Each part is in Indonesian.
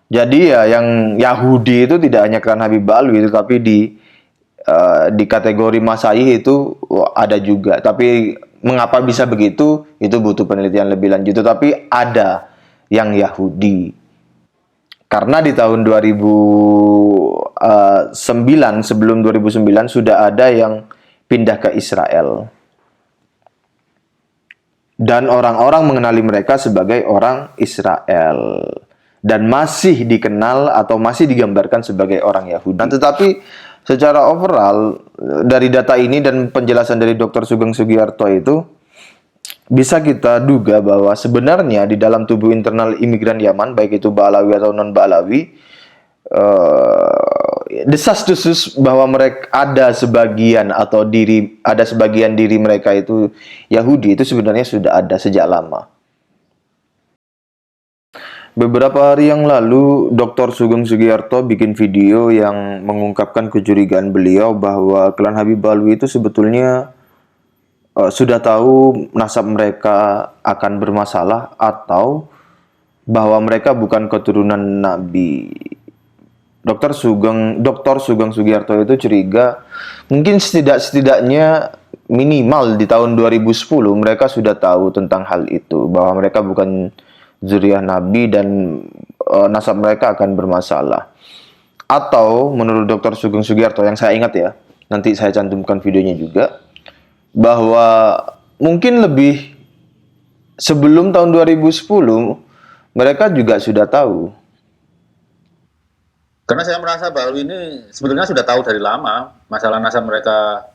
Jadi ya yang Yahudi itu tidak hanya klan Habib Alwi, tetapi di kategori Masaih itu ada juga. Tapi mengapa bisa begitu? Itu butuh penelitian lebih lanjut. Tetapi ada yang Yahudi. Karena di tahun 2009, sebelum 2009 sudah ada yang pindah ke Israel. Dan orang-orang mengenali mereka sebagai orang Israel. Dan masih dikenal atau masih digambarkan sebagai orang Yahudi. Nah, tetapi secara overall, dari data ini dan penjelasan dari Dr. Sugeng Sugiarto itu, bisa kita duga bahwa sebenarnya di dalam tubuh internal imigran Yaman, baik itu Ba'alawi atau non-Ba'alawi, desas-desus bahwa mereka ada sebagian diri mereka itu Yahudi itu sebenarnya sudah ada sejak lama. Beberapa hari yang lalu, Dr. Sugeng Sugiarto bikin video yang mengungkapkan kecurigaan beliau bahwa klan Habib Alwi itu sebetulnya sudah tahu nasab mereka akan bermasalah atau bahwa mereka bukan keturunan Nabi. Dr. Sugeng Sugiarto itu curiga mungkin setidaknya minimal di tahun 2010 mereka sudah tahu tentang hal itu, bahwa mereka bukan zuriyah Nabi dan nasab mereka akan bermasalah. Atau menurut Dr. Sugeng Sugiarto yang saya ingat ya, nanti saya cantumkan videonya juga, bahwa mungkin lebih sebelum tahun 2010 mereka juga sudah tahu. Karena saya merasa bahwa ini sebetulnya sudah tahu dari lama masalah nasab mereka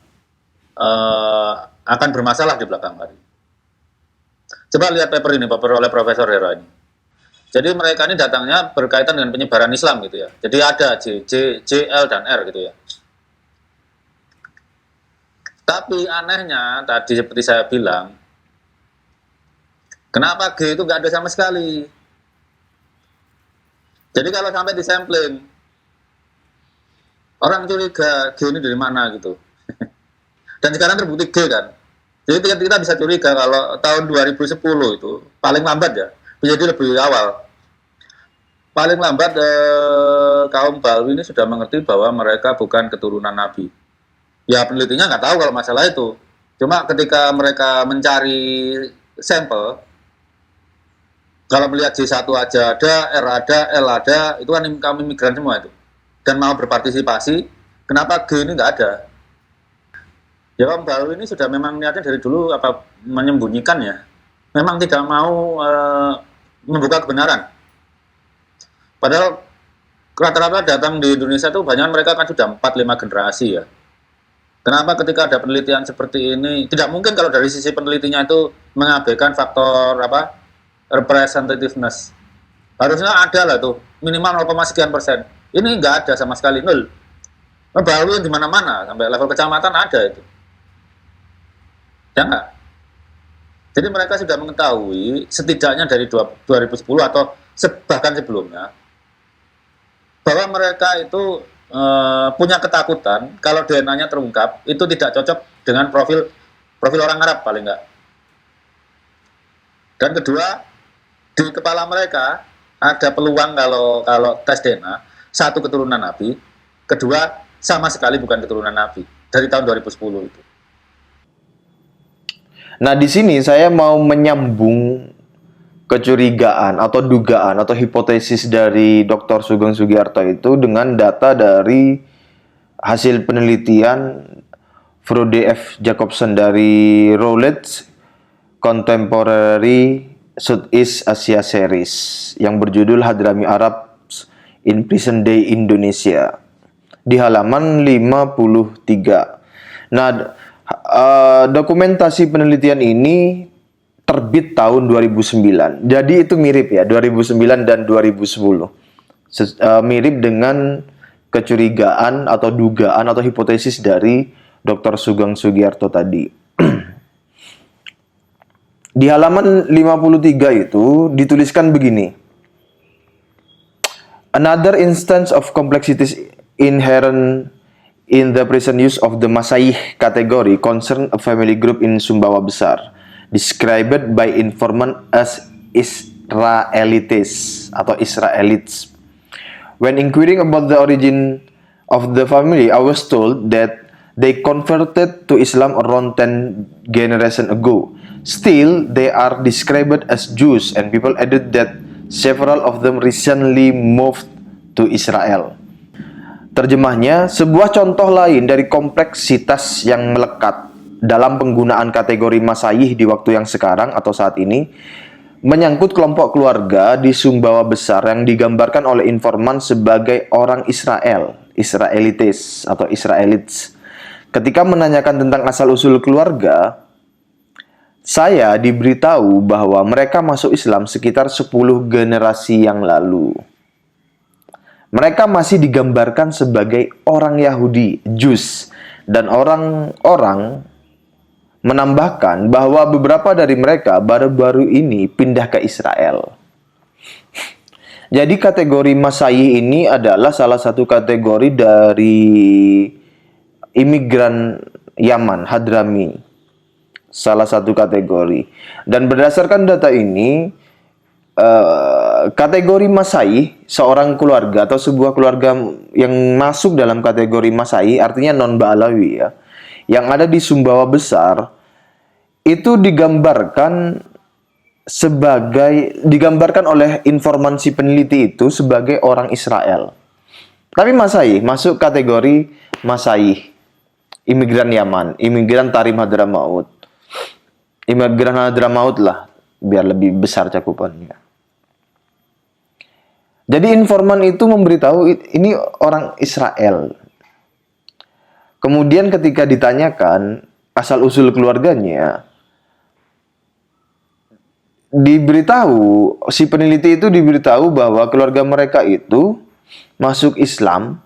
akan bermasalah di belakang hari. Coba lihat paper ini, paper oleh Profesor Hera ini. Jadi mereka ini datangnya berkaitan dengan penyebaran Islam gitu ya. Jadi ada J, L, dan R gitu ya. Tapi anehnya tadi seperti saya bilang, kenapa G itu nggak ada sama sekali? Jadi kalau sampai disampling, orang curiga G ini dari mana gitu. Dan sekarang terbukti G kan. Jadi kita bisa curiga kalau tahun 2010 itu paling lambat ya, menjadi lebih awal. Paling lambat kaum Balwi ini sudah mengerti bahwa mereka bukan keturunan Nabi. Ya penelitinya nggak tahu kalau masalah itu. Cuma ketika mereka mencari sampel, kalau melihat J1 aja ada, R ada, L ada, itu kan kaum imigran semua itu. Dan mau berpartisipasi, kenapa G ini nggak ada? Ya kaum Balwi ini sudah memang niatnya dari dulu apa menyembunyikan ya. Memang tidak mau membuka kebenaran. Padahal rata-rata datang di Indonesia itu banyak mereka kan sudah 4-5 generasi ya. Kenapa ketika ada penelitian seperti ini, tidak mungkin kalau dari sisi penelitinya itu mengabaikan faktor apa representativeness. Harusnya ada lah tuh, minimal 0,sekian%. Ini nggak ada sama sekali, nol. Baru di mana-mana, sampai level kecamatan ada itu. Ya nggak? Jadi mereka sudah mengetahui, setidaknya dari 2010 atau bahkan sebelumnya, bahwa mereka itu punya ketakutan kalau DNA-nya terungkap itu tidak cocok dengan profil orang Arab paling enggak. Dan kedua, di kepala mereka ada peluang kalau tes DNA satu keturunan Nabi, kedua sama sekali bukan keturunan Nabi dari tahun 2010 itu. Nah, di sini saya mau menyambung kecurigaan atau dugaan atau hipotesis dari Dr. Sugeng Sugiarto itu dengan data dari hasil penelitian Frode F. Jacobson dari Routledge Contemporary Southeast Asia Series yang berjudul Hadrami Arabs in Present Day Indonesia di halaman 53. Nah, dokumentasi penelitian ini terbit tahun 2009. Jadi itu mirip ya, 2009 dan 2010. Mirip dengan kecurigaan atau dugaan atau hipotesis dari Dr. Sugeng Sugiarto tadi. Di halaman 53 itu dituliskan begini. Another instance of complexities inherent in the present use of the Masaih category concern a family group in Sumbawa Besar, described by informant as Israelites atau Israelites. When inquiring about the origin of the family, I was told that they converted to Islam around 10 generations ago. Still, they are described as Jews, and people added that several of them recently moved to Israel. Terjemahnya, sebuah contoh lain dari kompleksitas yang melekat dalam penggunaan kategori Masayih di waktu yang sekarang atau saat ini, menyangkut kelompok keluarga di Sumbawa Besar yang digambarkan oleh informan sebagai orang Israel, Israelites atau Israelites. Ketika menanyakan tentang asal-usul keluarga, saya diberitahu bahwa mereka masuk Islam sekitar 10 generasi yang lalu. Mereka masih digambarkan sebagai orang Yahudi, Jews, dan orang-orang menambahkan bahwa beberapa dari mereka baru-baru ini pindah ke Israel. Jadi kategori Masayih ini adalah salah satu kategori dari imigran Yaman, Hadrami. Salah satu kategori. Dan berdasarkan data ini, kategori Masayih, seorang keluarga atau sebuah keluarga yang masuk dalam kategori Masayih, artinya non-Ba'alawi ya, yang ada di Sumbawa Besar, itu digambarkan oleh informan si peneliti itu sebagai orang Israel. Tapi Masayih masuk kategori Masayih, imigran Yaman, imigran Tarim Hadramaut. Imigran Hadramaut lah, biar lebih besar cakupannya. Jadi informan itu memberitahu ini orang Israel. Kemudian ketika ditanyakan asal-usul keluarganya, si peneliti itu diberitahu bahwa keluarga mereka itu masuk Islam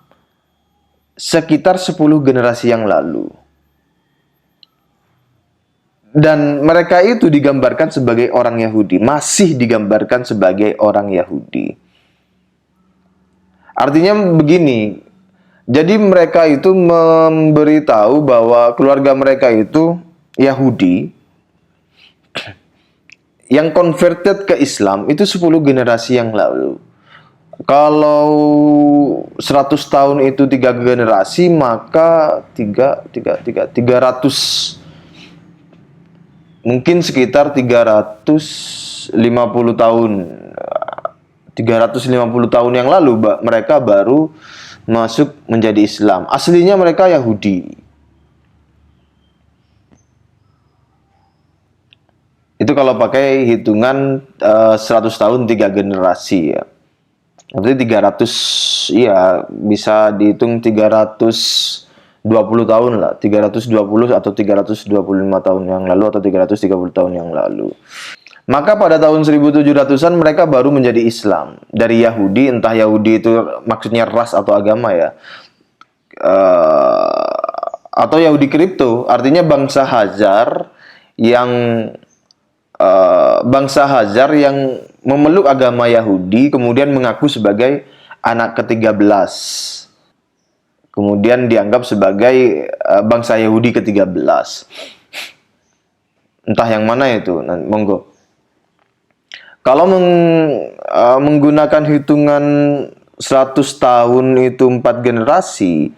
sekitar 10 generasi yang lalu. Dan mereka itu digambarkan sebagai orang Yahudi, masih digambarkan sebagai orang Yahudi. Artinya begini, jadi mereka itu memberitahu bahwa keluarga mereka itu Yahudi yang converted ke Islam itu 10 generasi yang lalu. Kalau 100 tahun itu 3 generasi, maka 300, mungkin sekitar 350 tahun. 350 tahun yang lalu mereka baru masuk menjadi Islam. Aslinya mereka Yahudi. Itu kalau pakai hitungan 100 tahun 3 generasi ya. Berarti 300, iya bisa dihitung 320 tahun lah. 320 atau 325 tahun yang lalu atau 330 tahun yang lalu. Maka pada tahun 1700-an mereka baru menjadi Islam. Dari Yahudi, entah Yahudi itu maksudnya ras atau agama ya. Atau Yahudi kripto, artinya bangsa Hazar yang memeluk agama Yahudi kemudian mengaku sebagai anak ke-13. Kemudian dianggap sebagai bangsa Yahudi ke-13. Entah yang mana itu, monggo. Kalau menggunakan hitungan 100 tahun itu 4 generasi,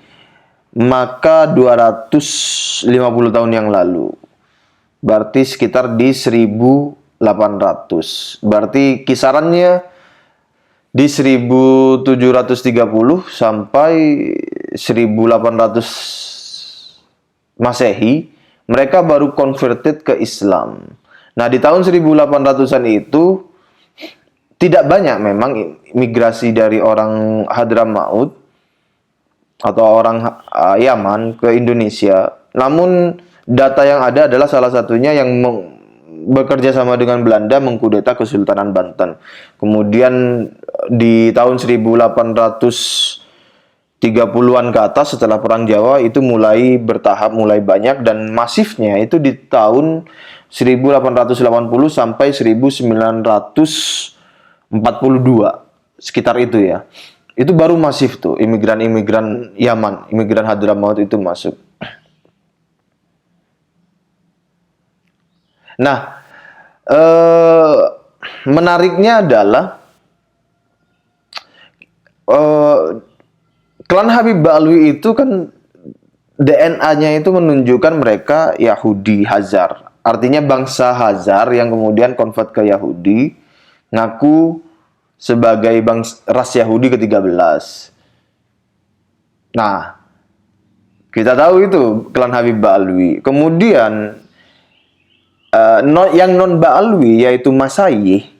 maka 250 tahun yang lalu. Berarti sekitar di 1800. Berarti kisarannya di 1730 sampai 1800 Masehi, mereka baru converted ke Islam. Nah, di tahun 1800-an itu tidak banyak memang migrasi dari orang Hadramaut atau orang Yaman ke Indonesia. Namun data yang ada adalah salah satunya yang bekerja sama dengan Belanda mengkudeta Kesultanan Banten. Kemudian di tahun 1830-an ke atas setelah Perang Jawa itu mulai bertahap, mulai banyak, dan masifnya itu di tahun 1880 sampai 1942, sekitar itu ya. Itu baru masif tuh imigran-imigran Yaman, imigran Hadramaut itu masuk. Nah, menariknya adalah eh, klan Habib Ba'alwi itu kan DNA-nya itu menunjukkan mereka Yahudi Hazar. Artinya bangsa Hazar yang kemudian convert ke Yahudi, ngaku sebagai ras Yahudi ke-13. Nah, kita tahu itu klan Habib Ba'alwi. Kemudian yang non Ba'alwi yaitu Masai,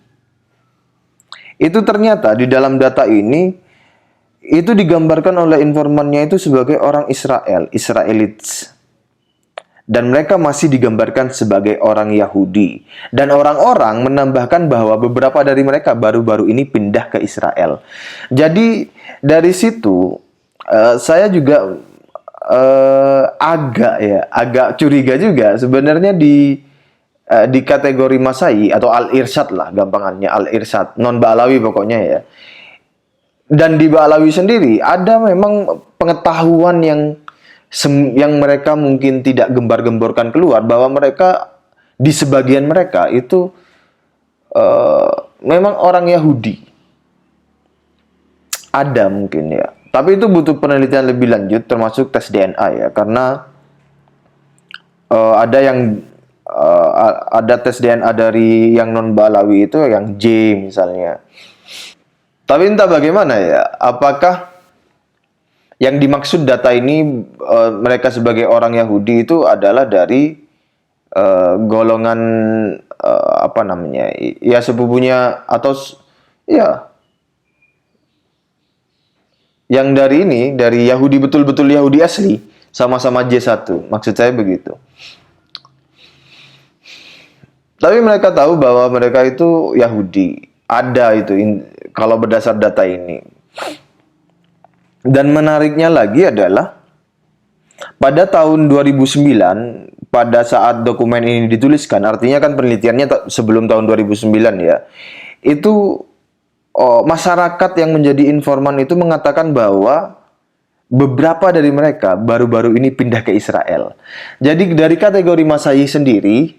itu ternyata di dalam data ini itu digambarkan oleh informannya itu sebagai orang Israel, Israelites. Dan mereka masih digambarkan sebagai orang Yahudi. Dan orang-orang menambahkan bahwa beberapa dari mereka baru-baru ini pindah ke Israel. Jadi dari situ saya juga agak curiga juga sebenarnya di kategori Masai atau Al-Irsyad lah gampangannya, Al-Irsyad, non Ba'alawi pokoknya ya. Dan di Ba'alawi sendiri ada memang pengetahuan yang mereka mungkin tidak gembar-gemborkan keluar, bahwa mereka di sebagian mereka itu memang orang Yahudi. Ada mungkin ya. Tapi itu butuh penelitian lebih lanjut termasuk tes DNA ya, karena ada tes DNA dari yang non Ba'alawi itu yang J misalnya. Tapi entah bagaimana ya, apakah yang dimaksud data ini mereka sebagai orang Yahudi itu adalah dari golongan apa namanya, ya sepupunya atau ya yang dari Yahudi betul-betul Yahudi asli, sama-sama J1, maksud saya begitu. Tapi mereka tahu bahwa mereka itu Yahudi, ada itu kalau berdasar data ini. Dan menariknya lagi adalah pada tahun 2009, pada saat dokumen ini dituliskan, artinya kan penelitiannya sebelum tahun 2009 ya, itu masyarakat yang menjadi informan itu mengatakan bahwa beberapa dari mereka baru-baru ini pindah ke Israel. Jadi dari kategori Masai sendiri,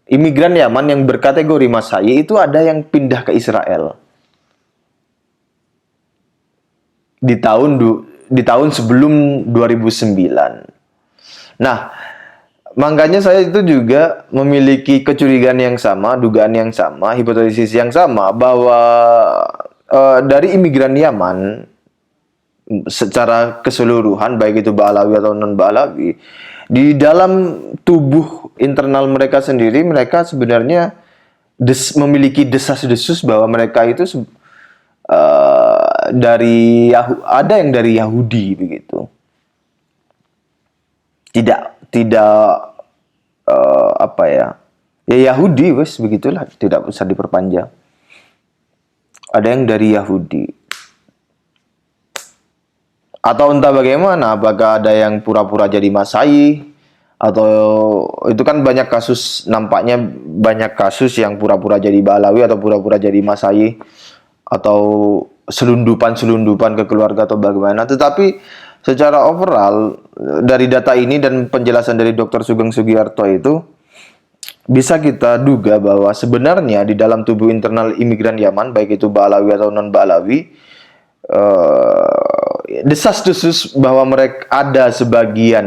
imigran Yaman yang berkategori Masai itu ada yang pindah ke Israel di tahun sebelum 2009. Nah, makanya saya itu juga memiliki kecurigaan yang sama, dugaan yang sama, hipotesis yang sama, bahwa dari imigran Yaman secara keseluruhan, baik itu Ba'alawi atau non Ba'alawi, di dalam tubuh internal mereka sendiri, mereka sebenarnya memiliki desas-desus bahwa mereka itu ada yang dari Yahudi begitu. Tidak apa ya? Ya Yahudi wes begitulah, tidak usah diperpanjang. Ada yang dari Yahudi. Atau entah bagaimana, apakah ada yang pura-pura jadi Masai, atau itu kan banyak kasus, nampaknya banyak kasus yang pura-pura jadi Ba'alawi atau pura-pura jadi Masai, atau selundupan ke keluarga atau bagaimana. Tetapi secara overall dari data ini dan penjelasan dari Dr. Sugeng Sugiarto itu bisa kita duga bahwa sebenarnya di dalam tubuh internal imigran Yaman, baik itu Ba'alawi atau non Ba'alawi, desas-desus bahwa mereka ada sebagian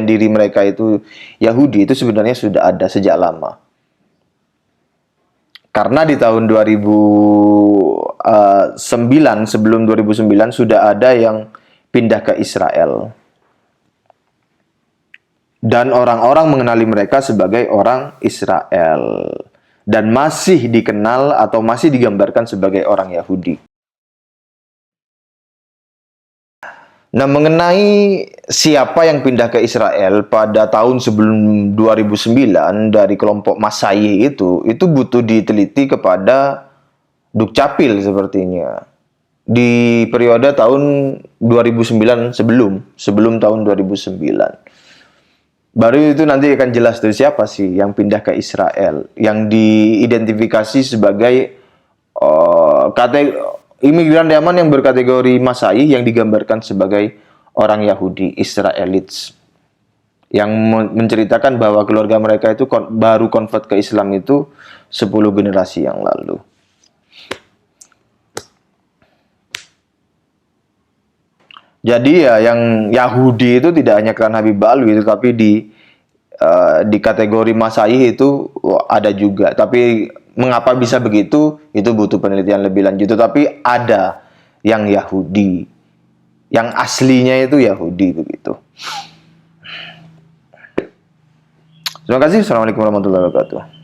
diri mereka itu Yahudi itu sebenarnya sudah ada sejak lama. Karena di tahun 2009, sebelum 2009 sudah ada yang pindah ke Israel. Dan orang-orang mengenali mereka sebagai orang Israel. Dan masih dikenal atau masih digambarkan sebagai orang Yahudi. Nah, mengenai siapa yang pindah ke Israel pada tahun sebelum 2009 dari kelompok Masai itu butuh diteliti kepada Dukcapil sepertinya. Di periode tahun 2009 sebelum tahun 2009. Baru itu nanti akan jelas dari siapa sih yang pindah ke Israel, yang diidentifikasi sebagai imigran Yaman yang berkategori Masai yang digambarkan sebagai orang Yahudi, Israelites, yang menceritakan bahwa keluarga mereka itu baru convert ke Islam itu 10 generasi yang lalu. Jadi ya yang Yahudi itu tidak hanya kerana Habib Alwi itu, tapi di kategori Masaih itu ada juga. Tapi mengapa bisa begitu? Itu butuh penelitian lebih lanjut. Tapi ada yang Yahudi, yang aslinya itu Yahudi begitu. Terima kasih. Assalamualaikum warahmatullahi wabarakatuh.